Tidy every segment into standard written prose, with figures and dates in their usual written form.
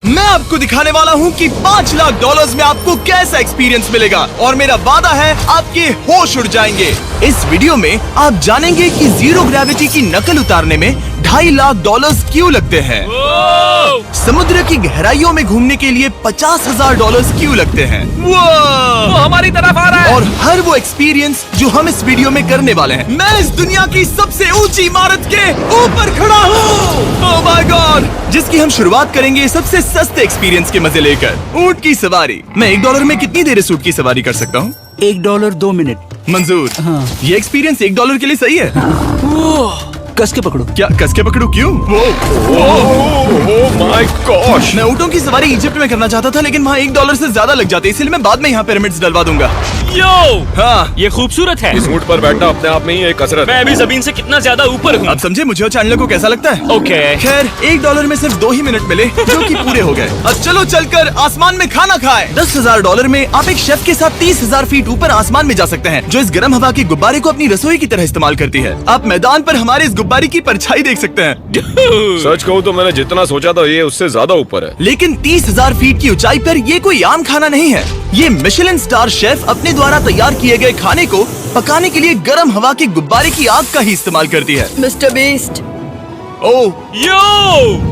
मैं आपको दिखाने वाला हूँ कि $5 लाख में आपको कैसा एक्सपीरियंस मिलेगा और मेरा वादा है आपके होश उड़ जाएंगे। इस वीडियो में आप जानेंगे कि जीरो ग्रेविटी की नकल उतारने में $2.5 लाख क्यों लगते हैं, समुद्र की गहराइयों में घूमने के लिए $50,000 क्यों लगते हैं, वो हमारी तरफ आ रहा है। और हर वो एक्सपीरियंस जो हम इस वीडियो में करने वाले हैं। मैं इस दुनिया की सबसे ऊंची इमारत के ऊपर खड़ा हूँ, ओह माय गॉड, जिसकी हम शुरुआत करेंगे सबसे सस्ते एक्सपीरियंस के मजे लेकर, ऊंट की सवारी। मैं $1 में कितनी देर इस ऊंट की सवारी कर सकता हूँ? $1 2 मिनट। मंजूर। हाँ। ये एक्सपीरियंस $1 के लिए सही है। कस के पकड़ो। क्या कस के पकड़ू? क्यों? Oh my gosh. मैं ऊँटों की सवारी इजिप्ट में करना चाहता था, लेकिन वहाँ $1 से ज्यादा लग जाते, इसलिए मैं बाद में यहाँ पिरामिड्स डलवा दूंगा। यो, हाँ, ये खूबसूरत है। इस ऊंट पर बैठना अपने आप में ही एक कसरत मैं है। अभी जमीन से कितना ज्यादा ऊपर हूँ। आप समझे मुझे और चैनल को कैसा लगता है? ओके। खैर, $1 में सिर्फ 2 ही मिनट मिले, जो कि पूरे हो गए। अब चलो चलकर आसमान में खाना खाएं। $10,000 में आप एक शेफ के साथ 30,000 फीट ऊपर आसमान में जा सकते हैं, जो इस गर्म हवा के गुब्बारे को अपनी रसोई की तरह इस्तेमाल करती है। आप मैदान पर हमारे इस गुब्बारे की परछाई देख सकते हैं। सच कहूँ तो मैंने जितना सोचा था ये उससे ज्यादा ऊपर है। लेकिन 30,000 फीट की ऊंचाई पर ये कोई आम खाना नहीं है। ये मिशेलिन स्टार शेफ अपने द्वारा तैयार किए गए खाने को पकाने के लिए गर्म हवा के गुब्बारे की आग का ही इस्तेमाल करती है। मिस्टर बीस्ट, ओह, यो,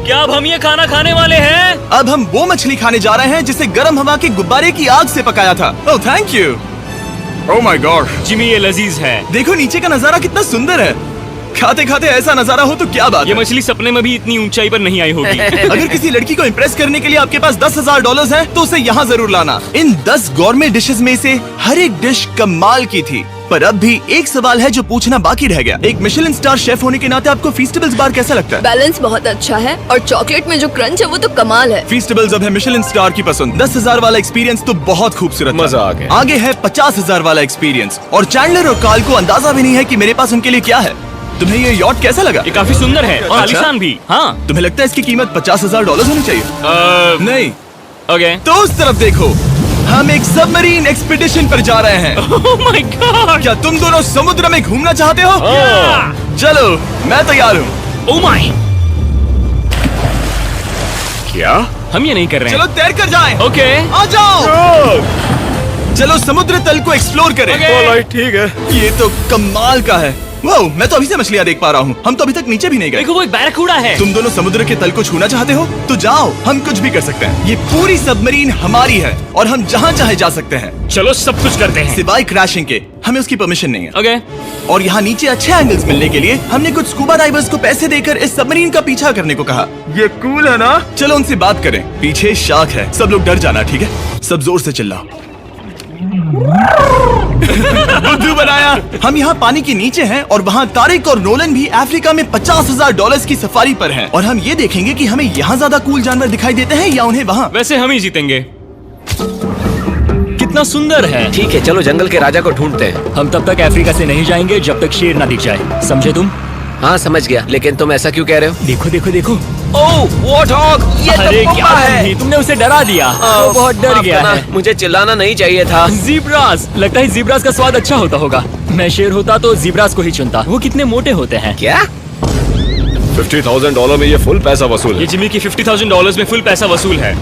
क्या अब हम ये खाना खाने वाले हैं? अब हम वो मछली खाने जा रहे हैं जिसे गर्म हवा के गुब्बारे की आग से पकाया था। Oh thank you. Oh my God, Jimmy ये लजीज है। देखो नीचे का नजारा कितना सुंदर है। खाते खाते ऐसा नजारा हो तो क्या बात ये है। मछली सपने में भी इतनी ऊंचाई पर नहीं आई होगी। अगर किसी लड़की को इम्प्रेस करने के लिए आपके पास $10,000 है तो उसे यहाँ जरूर लाना। इन 10 गौरमेट डिशेस में से हर एक डिश कमाल की थी, पर अब भी एक सवाल है जो पूछना बाकी रह गया। एक मिशेलिन स्टार शेफ होने के नाते आपको फीस्टेबल्स बार कैसा लगता है? बैलेंस बहुत अच्छा है और चॉकलेट में जो क्रंच है वो तो कमाल है। फीस्टेबल्स अब है मिशेलिन स्टार की पसंद। 10,000 वाला एक्सपीरियंस तो बहुत खूबसूरत था। मजा आ गया। आगे है 50,000 वाला एक्सपीरियंस, और चैंडलर और कार्ल को अंदाजा भी नहीं है कि मेरे पास उनके लिए क्या है। तुम्हें ये यॉट कैसा लगा? ये काफी सुंदर है और अच्छा? आलीशान भी। हाँ। तुम्हें लगता है इसकी कीमत $50,000 होनी चाहिए? नहीं। ओके। तो उस तरफ देखो, हम एक सबमरीन एक्सपीडिशन पर जा रहे हैं। Oh my God. क्या तुम दोनों समुद्र में घूमना चाहते हो? चलो, मैं तैयार हूँ। Oh my. क्या? हम ये नहीं कर रहे चलो तैर कर जाएं। ओके। आ जाओ। चलो समुद्र तल को एक्सप्लोर करें। ओके। ठीक है। ये तो कमाल का है। वाह, मैं तो अभी से मछलियाँ देख पा रहा हूँ। हम तो अभी तक नीचे भी नहीं गए। देखो वो एक बैरकूडा है। तुम दोनों समुद्र के तल को छूना चाहते हो तो जाओ, हम कुछ भी कर सकते हैं। ये पूरी सबमरीन हमारी है और हम जहाँ चाहे जा सकते हैं, चलो सब कुछ करते हैं। सिवाय क्रैशिंग के। हमें उसकी परमिशन नहीं है। ओके। और यहाँ नीचे अच्छे एंगल्स मिलने के लिए हमने कुछ स्कूबा डाइवर्स को पैसे देकर इस सबमरीन का पीछा करने को कहा। ये कूल है ना? चलो उनसे बात करें। पीछे शार्क है, सब लोग डर जाना, ठीक है? सब जोर से चिल्लाओ। बुद्धू बनाया। हम यहाँ पानी के नीचे हैं और वहाँ तारिक और नोलन भी अफ्रीका में $50,000 की सफारी पर हैं। और हम ये देखेंगे कि हमें यहाँ ज्यादा कूल जानवर दिखाई देते हैं या उन्हें वहाँ। वैसे हम ही जीतेंगे। कितना सुंदर है। ठीक है, चलो जंगल के राजा को ढूंढते हैं। हम तब तक अफ्रीका से नहीं जाएंगे जब तक शेर ना दिख जाए, समझे तुम? हाँ समझ गया, लेकिन तुम ऐसा क्यों कह रहे हो? देखो देखो देखो। ओह वॉर्थॉग, ये अरे तो क्या पप्पा है। तुम भी? तुमने उसे डरा दिया। वो बहुत डर माफ गया करना, है। मुझे चिल्लाना नहीं चाहिए था। जीब्रास, लगता है जीब्रास का स्वाद अच्छा होता होगा। मैं शेर होता तो जीब्रास को ही चुनता। वो कितने मोटे होते हैं। क्या? $50,000 में ये फुल पैसा वसूल ये है। जिमी की $50,000 में फुल पैसा वसूल है।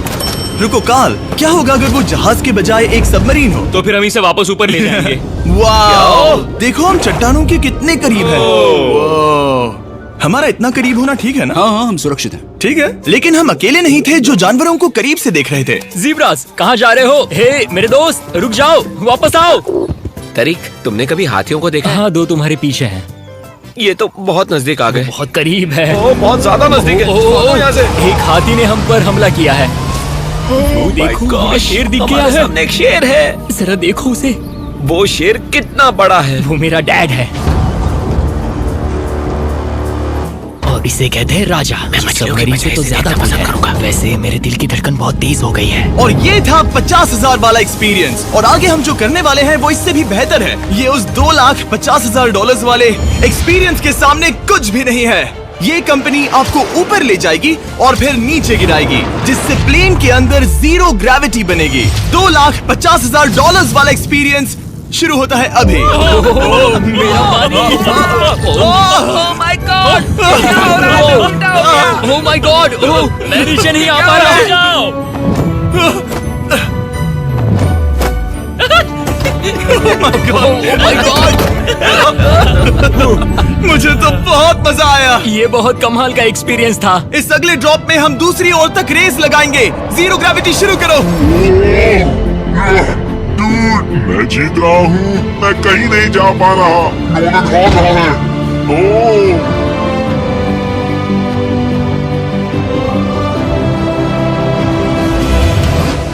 रुको कार्ल, क्या होगा अगर वो जहाज के बजाय एक सबमरीन हो? तो फिर हम इसे वापस ऊपर ले जाएंगे। वाह, देखो हम चट्टानों के कितने करीब हैं। वाह, हमारा इतना करीब होना ठीक है ना? हाँ हाँ, हम सुरक्षित हैं। ठीक है, लेकिन हम अकेले नहीं थे जो जानवरों को करीब से देख रहे थे। जीब्रास, कहाँ जा रहे हो? हे मेरे दोस्त, रुक जाओ, वापस आओ। तरीक, तुमने कभी हाथियों को देखा है? हाँ, 2 तुम्हारे पीछे हैं। ये तो बहुत नजदीक आ गए। बहुत करीब है। ओह, बहुत ज्यादा नजदीक है। भागो यहाँ से। एक हाथी ने हम पर हमला किया है। वो देखो, मुझे शेर दिख गया हमारे है। सामने एक शेर है। जरा देखो उसे। वो शेर कितना बड़ा है। वो मेरा डैड है और इसे कहते हैं राजा। मैं मछलियों से तो ज्यादा पसंद करूंगा। वैसे मेरे दिल की धड़कन बहुत तेज हो गई है। और ये था 50,000 वाला एक्सपीरियंस, और आगे हम जो करने वाले हैं वो इससे भी बेहतर है। ये उस $2,50,000 वाले एक्सपीरियंस के सामने कुछ भी नहीं है। ये कंपनी आपको ऊपर ले जाएगी और फिर नीचे गिराएगी, जिससे प्लेन के अंदर जीरो ग्रेविटी बनेगी। $2,50,000 वाला एक्सपीरियंस शुरू होता है अभी। मेरा पानी। Oh my God! Oh my God! मैं नीचे नहीं आ पा रहा। जाओ। Oh my God! मुझे तो बहुत मजा आया। ये बहुत कमाल का एक्सपीरियंस था। इस अगले ड्रॉप में हम दूसरी ओर तक रेस लगाएंगे। जीरो ग्रेविटी शुरू करो। डूड, मैं जीत रहा हूँ। मैं कहीं नहीं जा पा रहा। नोलन हार रहा है।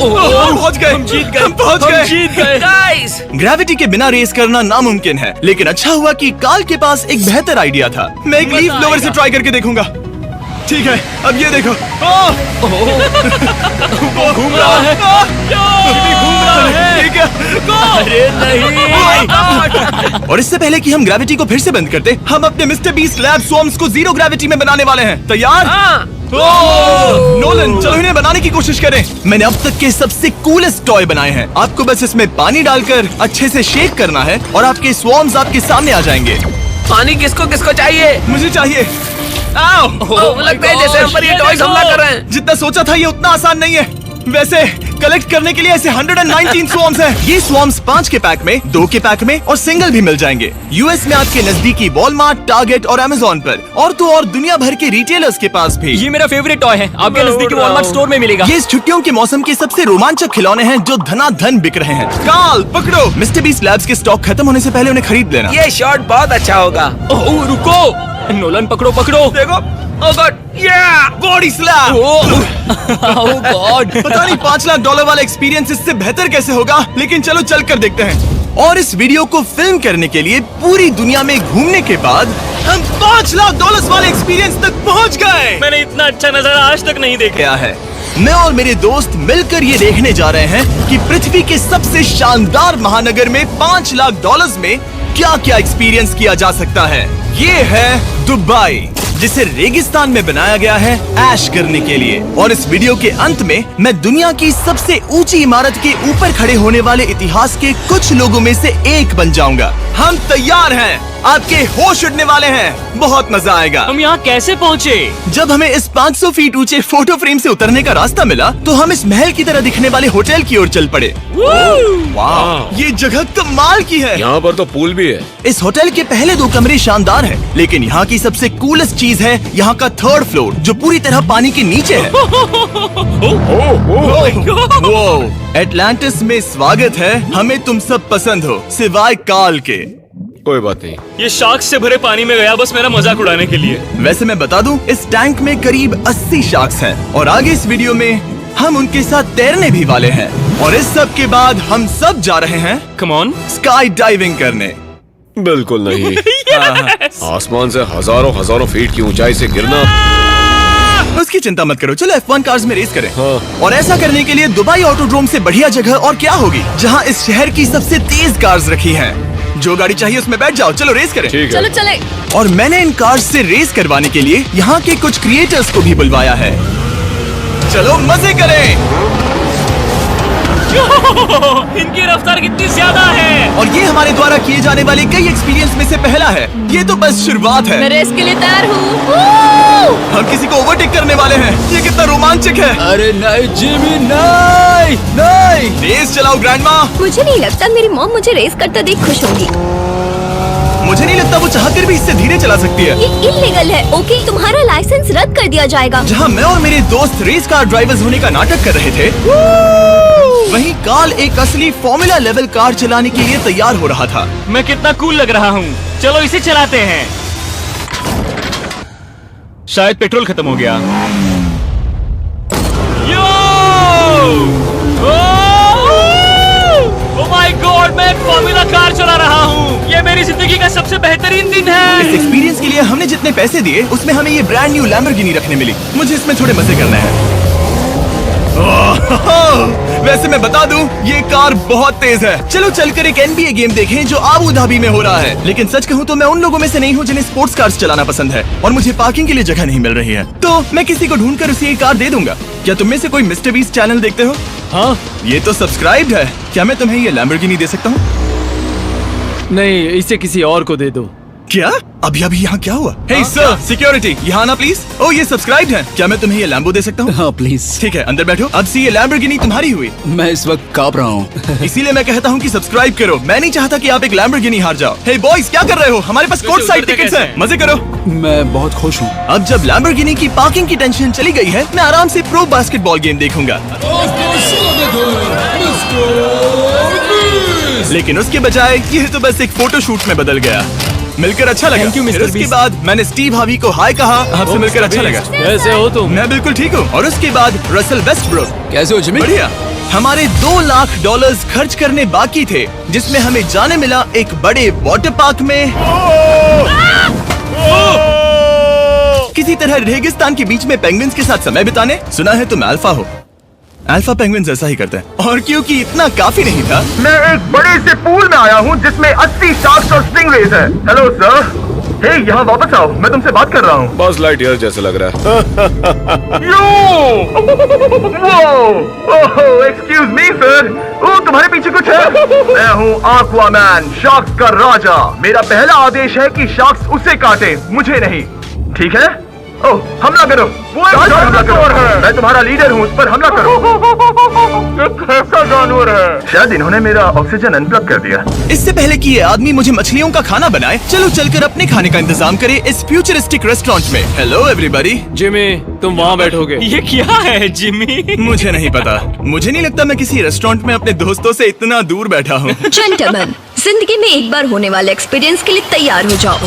ओह, पहुंच गए। हम जीत गए। हम पहुंच हम गए। जीत गए। गाइस, ग्रेविटी के बिना रेस करना नामुमकिन है, लेकिन अच्छा हुआ कि काल के पास एक बेहतर आइडिया था। मैं एक लीफ ब्लोअर से ट्राई करके देखूंगा। ठीक है, अब ये देखो। घूम रहा है। घूम रहा है। ठीक है। अरे नहीं। और इससे पहले कि हम ग्रेविटी को फिर से बंद करते, हम अपने मिस्टर बीस्ट लैब स्वॉर्म्स को जीरो ग्रेविटी में बनाने वाले हैं। तैयार? नोलन, चलो इन्हें बनाने की कोशिश करें। मैंने अब तक के सबसे कूलेस्ट टॉय बनाए हैं। आपको बस इसमें पानी डालकर अच्छे से शेक करना है और आपके स्वॉर्म्स आपके सामने आ जाएंगे। पानी किसको किसको चाहिए? मुझे चाहिए। लगता है जैसे हम पर ये टॉयज हमला कर रहे हैं। जितना सोचा था ये उतना आसान नहीं है। वैसे कलेक्ट करने के लिए ऐसे 119 स्वॉर्म्स हैं। ये स्वॉर्म्स 5 के पैक में, 2 के पैक में और सिंगल भी मिल जाएंगे। यूएस में आपके नजदीकी वॉलमार्ट, टारगेट और अमेज़न पर, और तो और दुनिया भर के रिटेलर्स के पास भी। ये मेरा फेवरेट टॉय है। आपके नजदीकी वॉलमार्ट स्टोर में मिलेगा। ये इस छुट्टियों के मौसम के सबसे रोमांचक खिलौने हैं जो धनाधन बिक रहे हैं। काल पकड़ो। मिस्टर बीस्ट लैब्स के स्टॉक खत्म होने से पहले उन्हें खरीद लेना। ये शॉट बहुत अच्छा होगा। ओह रुको, नोलन पकड़ो पकड़ो। देखो, ओह गॉड, बॉडी स्लैम। ओह गॉड। पता नहीं $5 लाख वाला एक्सपीरियंस इससे बेहतर कैसे होगा, लेकिन चलो चल कर देखते हैं। और इस वीडियो को फिल्म करने के लिए पूरी दुनिया में घूमने के बाद हम $5 लाख वाले एक्सपीरियंस तक पहुंच गए। मैंने इतना अच्छा नजारा आज तक नहीं देखा। क्या है, मैं और मेरे दोस्त मिलकर ये देखने जा रहे हैं कि पृथ्वी के सबसे शानदार महानगर में $5 लाख में क्या क्या एक्सपीरियंस किया जा सकता है। ये है दुबई, जिसे रेगिस्तान में बनाया गया है ऐश करने के लिए। और इस वीडियो के अंत में मैं दुनिया की सबसे ऊंची इमारत के ऊपर खड़े होने वाले इतिहास के कुछ लोगों में से एक बन जाऊंगा। हम तैयार हैं, आपके होश उड़ने वाले हैं, बहुत मजा आएगा। हम यहाँ कैसे पहुँचे? जब हमें इस 500 फीट ऊंचे फोटो फ्रेम से उतरने का रास्ता मिला तो हम इस महल की तरह दिखने वाले होटल की ओर चल पड़े। वाह, ये जगह कमाल की है। यहाँ पर तो पूल भी है। इस होटल के पहले 2 कमरे शानदार हैं, लेकिन यहाँ की सबसे कूलेस्ट चीज है यहाँ का 3rd फ्लोर, जो पूरी तरह पानी के नीचे है। वो एटलांटिस में स्वागत है। हमें तुम सब पसंद हो सिवाय काल के। कोई बात नहीं। ये शार्क से भरे पानी में गया बस मेरा मजाक उड़ाने के लिए। वैसे मैं बता दूं, इस टैंक में करीब 80 शार्क्स हैं और आगे इस वीडियो में हम उनके साथ तैरने भी वाले हैं। और इस सब के बाद हम सब जा रहे हैं कम ऑन। स्काई डाइविंग करने। बिल्कुल नहीं। आसमान से हजारों फीट की ऊंचाई से गिरना। उसकी चिंता मत करो, चलो F1 कार्स में रेस करें। हाँ। और ऐसा करने के लिए दुबई ऑटोड्रोम से बढ़िया जगह और क्या होगी, जहां इस शहर की सबसे तेज कार्स रखी हैं। जो गाड़ी चाहिए उसमें बैठ जाओ, चलो रेस करें। ठीक है। चलो चले। और मैंने इन कार्स से रेस करवाने के लिए यहाँ के कुछ क्रिएटर्स को भी बुलवाया है। चलो मजे करें। इनकी रफ्तार कितनी ज्यादा है। और ये हमारे द्वारा किए जाने वाले कई एक्सपीरियंस में से पहला है। ये तो बस शुरुआत है। मैं रेस के लिए तैयार हूँ। हम किसी को ओवरटेक करने वाले हैं। ये कितना रोमांचक है। अरे नहीं जिमी, नहीं नहीं। रेस चलाओ ग्रैंडमा। मुझे नहीं लगता मेरी मॉम मुझे रेस करता देख खुश होगी। मुझे नहीं लगता वो चाहकर भी इससे धीरे चला सकती है। ये इल्लीगल है। ओके, तुम्हारा लाइसेंस रद्द कर दिया जाएगा। जहाँ मैं और मेरे दोस्त रेस कार ड्राइवर्स होने का नाटक कर रहे थे, वहीं काल एक असली फॉर्मूला लेवल कार चलाने के लिए तैयार हो रहा था। मैं कितना कूल लग रहा हूँ। चलो इसे चलाते हैं। शायद पेट्रोल खत्म हो गया। यो! ओह माय गॉड, मैं एक फॉर्मूला कार चला रहा हूँ। ये मेरी जिंदगी का सबसे बेहतरीन दिन इस है। एक्सपीरियंस के लिए हमने जितने पैसे दिए उसमें हमें ये ब्रांड न्यू लैम्बोर्गिनी रखने मिली। मुझे इसमें थोड़े मजे करने हैं। वैसे मैं बता दूं, ये कार बहुत तेज है। चलो चलकर एक NBA गेम देखें जो आबू धाबी में हो रहा है। लेकिन सच कहूं तो मैं उन लोगों में से नहीं हूं जिन्हें स्पोर्ट्स कार्स चलाना पसंद है और मुझे पार्किंग के लिए जगह नहीं मिल रही है, तो मैं किसी को ढूंढकर उसे ये कार दे दूंगा। क्या तुम में से कोई मिस्टर बीस्ट चैनल देखते हो? हाँ, ये तो सब्सक्राइब्ड है। क्या मैं तुम्हें ये लैम्बोर्गिनी दे सकता हूँ? नहीं, इसे किसी और को दे दो। क्या? अभी अभी यहाँ क्या हुआ? हे सर, सिक्योरिटी, यहाँ आना प्लीज। ओह, ये सब्सक्राइब्ड है। क्या मैं तुम्हें ये लैम्बो दे सकता हूँ? हाँ प्लीज। ठीक है, अंदर बैठो। अब से ये लैम्बोर्गिनी तुम्हारी हुई। मैं इस वक्त कांप रहा हूँ। इसीलिए मैं कहता हूँ कि सब्सक्राइब करो। मैं नहीं चाहता कि आप एक लैम्बोर्गिनी हार जाओ। हे बॉयज, क्या कर रहे हो? हमारे पास कोर्ट साइड टिकट्स हैं। मजे करो। मैं बहुत खुश हूँ। अब जब लैम्बोर्गिनी की पार्किंग की टेंशन चली गई है, मैं आराम से प्रो बास्केटबॉल गेम देखूंगा। लेकिन उसके बजाय ये तो बस एक फोटो शूट में बदल गया। मिलकर अच्छा लगा। Thank you, Mr. फिर उसके Beast। बाद मैंने स्टीव हावी को हाय कहा। आपसे मिलकर अच्छा लगा। कैसे हो तुम? मैं बिल्कुल ठीक हूँ। और उसके बाद रसल वेस्टब्रुक। कैसे हो जिमी? बढ़िया। हमारे $2 लाख खर्च करने बाकी थे, जिसमें हमें जाने मिला एक बड़े वाटर पार्क में किसी तरह रेगिस्तान के बीच में पेंगुइन्स के साथ समय बिताने। सुना है तुम अल्फा हो। अल्फा पेंगुइन्स ऐसा ही करते हैं। और क्योंकि इतना काफी नहीं था, मैं एक बड़े से पूल में आया हूँ जिसमें 80 शार्क्स और स्टिंगरेज है। हेलो सर, हे यहाँ वापस आओ, मैं तुमसे बात कर रहा हूँ। बस लाइट ईयर जैसे लग रहा है। एक्सक्यूज मी सर, ओ तुम्हारे पीछे कुछ है? मैं हूँ आक्वामैन, शार्क्स का राजा। मेरा पहला आदेश है कि शार्क्स उसे काटे, मुझे नहीं। ठीक है? ओह, हमला करो। वो एक जानवर है। मैं तुम्हारा लीडर हूँ, उस पर हमला करो। एक ऐसा जानवर है। शायद इन्होंने मेरा ऑक्सीजन अनप्लग कर दिया। इससे पहले कि ये आदमी मुझे मछलियों का खाना बनाए, चलो चलकर अपने खाने का इंतजाम करें इस फ्यूचरिस्टिक रेस्टोरेंट में। Hello everybody. जिमी, तुम वहाँ बैठोगे। ये क्या है जिमी? मुझे नहीं पता। मुझे नहीं लगता मैं किसी रेस्टोरेंट में अपने दोस्तों से इतना दूर बैठा हूँ। जेंटलमैन, जिंदगी में एक बार होने वाले एक्सपीरियंस के लिए तैयार हो जाओ।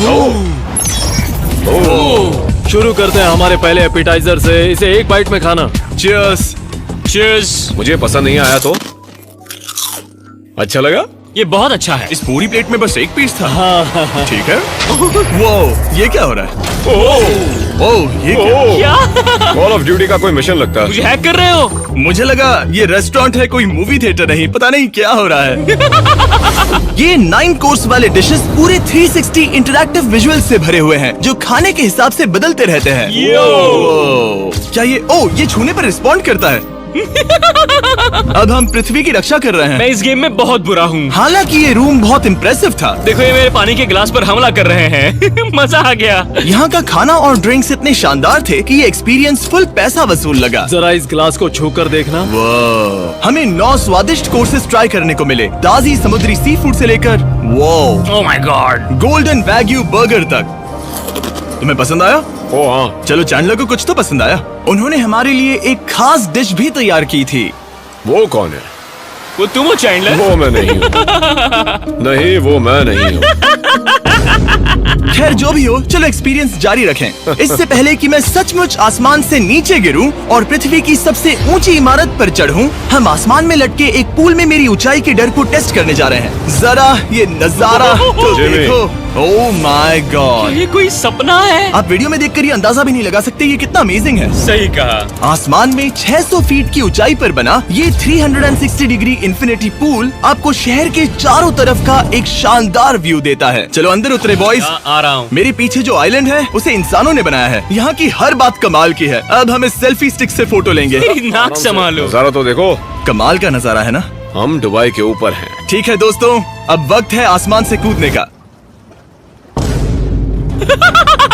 शुरू करते हैं हमारे पहले एपिटाइजर से। इसे एक बाइट में खाना। Cheers। Cheers। मुझे पसंद नहीं आया तो अच्छा लगा। ये बहुत अच्छा है। इस पूरी प्लेट में बस एक पीस था। हाँ। ठीक है। वो ये क्या हो रहा है? ओह, ये क्या? कॉल ऑफ ड्यूटी का कोई मिशन लगता है। मुझे हैक कर रहे हो? मुझे लगा ये रेस्टोरेंट है, कोई मूवी थिएटर नहीं। पता नहीं क्या हो रहा है। ये 9 कोर्स वाले डिशेस पूरे 360 इंटरैक्टिव विजुअल से भरे हुए हैं, जो खाने के हिसाब से बदलते रहते हैं। क्या ये छूने पर रिस्पॉन्ड करता है? अब हम पृथ्वी की रक्षा कर रहे हैं। मैं इस गेम में बहुत बुरा हूँ। हालांकि ये रूम बहुत इम्प्रेसिव था। देखो, ये मेरे पानी के गिलास पर हमला कर रहे हैं। मजा आ गया। यहाँ का खाना और ड्रिंक्स इतने शानदार थे कि ये एक्सपीरियंस फुल पैसा वसूल लगा। जरा इस गिलास को छूकर देखना। हमें 9 स्वादिष्ट कोर्सेस ट्राई करने को मिले, ताजी समुद्री सी फूड से लेकर oh my God, golden wagyu burger तक। तुम्हें पसंद आया? ओ हाँ। चलो, चैंडलर को कुछ तो पसंद आया। उन्होंने हमारे लिए एक खास डिश भी तैयार की थी। वो कौन है? वो तुम हो चैंडलर? वो मैं नहीं हूँ। नहीं, वो मैं नहीं हूँ। खैर, जो भी हो, चलो एक्सपीरियंस जारी रखें। इससे पहले कि मैं सचमुच आसमान से नीचे गिरूं और पृथ्वी की सबसे ऊंची इमारत पर चढ़ूं, हम आसमान में लटके एक पूल में मेरी ऊंचाई के डर को टेस्ट करने जा रहे हैं। जरा ये नजारा तो जिमी। देखो। ओह माय गॉड, ये कोई सपना है? आप वीडियो में देखकर ये अंदाजा भी नहीं लगा सकते ये कितना अमेजिंग है। सही कहा। आसमान में 600 फीट की ऊंचाई पर बना ये 360 डिग्री इंफिनिटी पूल आपको शहर के चारों तरफ का एक शानदार व्यू देता है। चलो अंदर उतरे बॉयज। आ रहा हूँ। मेरे पीछे जो आइलैंड है उसे इंसानों ने बनाया है। यहाँ की हर बात कमाल की है। अब हम इस सेल्फी स्टिक से फोटो लेंगे। नाक संभालो। नजारा तो देखो। कमाल का नजारा है ना? हम दुबई के ऊपर हैं। ठीक है दोस्तों, अब वक्त है आसमान से कूदने का।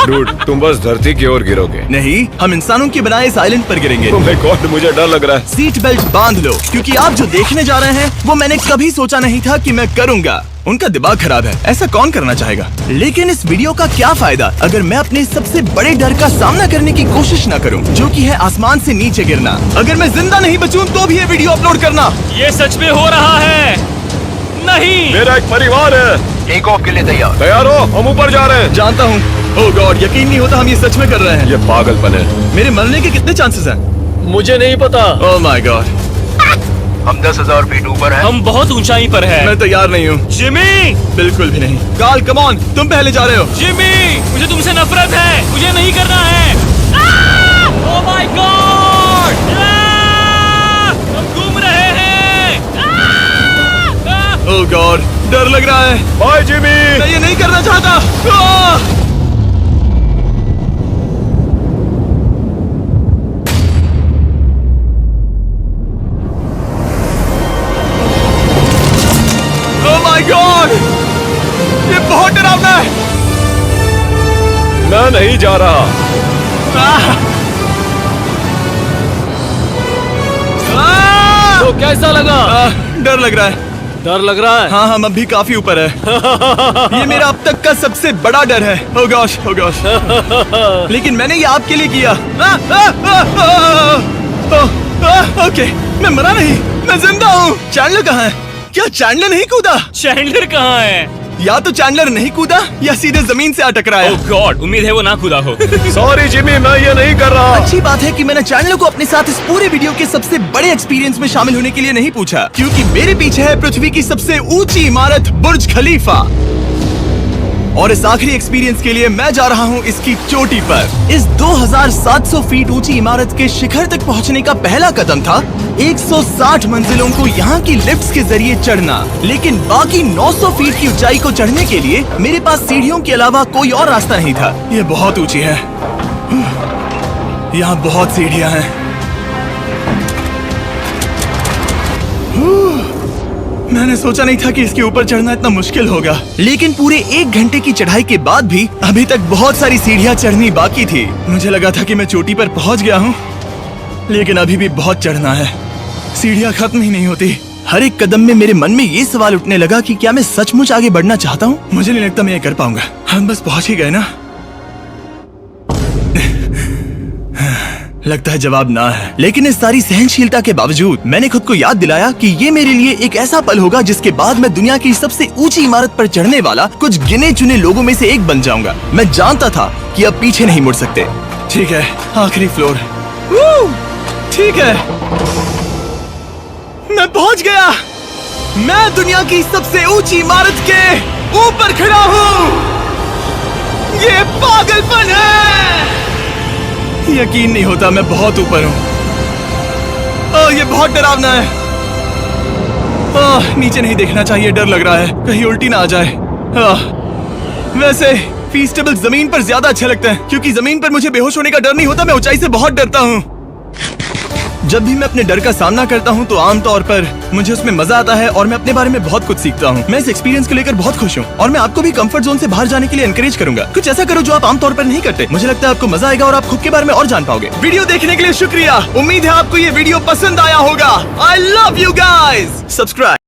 डूड, तुम बस धरती की ओर गिरोगे। नहीं, हम इंसानों के बनाए इस आइलैंड पर गिरेंगे। Oh my God, मुझे डर लग रहा है। सीट बेल्ट बांध लो, क्योंकि आप जो देखने जा रहे हैं वो मैंने कभी सोचा नहीं था कि मैं करूंगा। उनका दिमाग खराब है, ऐसा कौन करना चाहेगा? लेकिन इस वीडियो का क्या फायदा अगर मैं अपने सबसे बड़े डर का सामना करने की कोशिश न करूं, जो कि है आसमान से नीचे गिरना। अगर मैं जिंदा नहीं बचूं तो भी ये वीडियो अपलोड करना। ये सच में हो रहा है? नहीं। मेरा एक परिवार है। टेक ऑफ के लिए तैयार। तैयार हो? हम ऊपर जा रहे हैं। जानता हूँ। ओह गॉड, यकीन नहीं होता हम ये सच में कर रहे हैं। ये पागलपन है। मेरे मरने के कितने चांसेस हैं? मुझे नहीं पता। Oh my God. हम 10,000 फीट ऊपर हैं। हम बहुत ऊंचाई पर हैं। मैं तैयार नहीं हूँ। जिमी, बिल्कुल भी नहीं। कार्ल, कम ऑन, तुम पहले जा रहे हो। जिमी, मुझे तुमसे नफरत है। मुझे नहीं करना है। ओह माय गॉड, हम घूम रहे हैं। ओह गॉड, डर लग रहा है। Bye Jimmy. मैं ये नहीं करना चाहता। ओह माय गॉड, नहीं जा रहा। तो कैसा लगा? डर लग रहा है। डर लग रहा है? हाँ हम अभी काफी ऊपर है। ये मेरा अब तक का सबसे बड़ा डर है। Oh gosh, oh gosh. लेकिन मैंने ये आपके लिए किया। ओके, मैं मरा नहीं, मैं जिंदा हूँ। चैंडलर कहाँ है? क्या चैंडलर नहीं कूदा? चैंडलर कहाँ है? या तो चैंडलर नहीं कूदा या सीधे जमीन से आ टकराया। ओह गॉड, उम्मीद है वो ना कूदा हो। सॉरी जिमी, मैं ये नहीं कर रहा। अच्छी बात है कि मैंने चैंडलर को अपने साथ इस पूरे वीडियो के सबसे बड़े एक्सपीरियंस में शामिल होने के लिए नहीं पूछा, क्योंकि मेरे पीछे है पृथ्वी की सबसे ऊंची इमारत बुर्ज खलीफा। और इस आखिरी एक्सपीरियंस के लिए मैं जा रहा हूँ इसकी चोटी पर। इस 2700 फीट ऊंची इमारत के शिखर तक पहुँचने का पहला कदम था 160 मंजिलों को यहाँ की लिफ्ट्स के जरिए चढ़ना। लेकिन बाकी 900 फीट की ऊंचाई को चढ़ने के लिए मेरे पास सीढ़ियों के अलावा कोई और रास्ता नहीं था। ये बहुत ऊंची है, यहाँ बहुत सीढ़ियाँ हैं। मैंने सोचा नहीं था कि इसके ऊपर चढ़ना इतना मुश्किल होगा, लेकिन पूरे 1 घंटे की चढ़ाई के बाद भी अभी तक बहुत सारी सीढ़ियां चढ़नी बाकी थी। मुझे लगा था कि मैं चोटी पर पहुंच गया हूं, लेकिन अभी भी बहुत चढ़ना है। सीढ़ियां खत्म ही नहीं होती। हर एक कदम में मेरे मन में ये सवाल उठने लगा कि क्या मैं सचमुच आगे बढ़ना चाहता हूँ? मुझे नहीं लगता मैं ये कर पाऊंगा। हम बस पहुंच ही गए ना। लगता है जवाब ना है, लेकिन इस सारी सहनशीलता के बावजूद मैंने खुद को याद दिलाया कि ये मेरे लिए एक ऐसा पल होगा जिसके बाद मैं दुनिया की सबसे ऊंची इमारत पर चढ़ने वाला कुछ गिने चुने लोगों में से एक बन जाऊंगा। मैं जानता था कि अब पीछे नहीं मुड़ सकते। ठीक है, आखिरी फ्लोर। ठीक है, मैं पहुंच गया। मैं दुनिया की सबसे ऊंची इमारत के ऊपर खड़ा हूँ। ये पागलपन है। यकीन नहीं होता, मैं बहुत ऊपर हूँ। ये बहुत डरावना है। नीचे नहीं देखना चाहिए, डर लग रहा है कहीं उल्टी ना आ जाए। वैसे फीस्टेबल जमीन पर ज्यादा अच्छे लगते हैं, क्योंकि जमीन पर मुझे बेहोश होने का डर नहीं होता। मैं ऊंचाई से बहुत डरता हूँ। जब भी मैं अपने डर का सामना करता हूँ तो आमतौर पर मुझे उसमें मजा आता है और मैं अपने बारे में बहुत कुछ सीखता हूँ। मैं इस एक्सपीरियंस को लेकर बहुत खुश हूँ और मैं आपको भी कंफर्ट जोन से बाहर जाने के लिए एनकरेज करूंगा। कुछ ऐसा करो जो आप आमतौर पर नहीं करते। मुझे लगता है आपको मजा आएगा और आप खुद के बारे में और जान पाओगे। वीडियो देखने के लिए शुक्रिया। उम्मीद है आपको ये वीडियो पसंद आया होगा। I love you guys. Subscribe.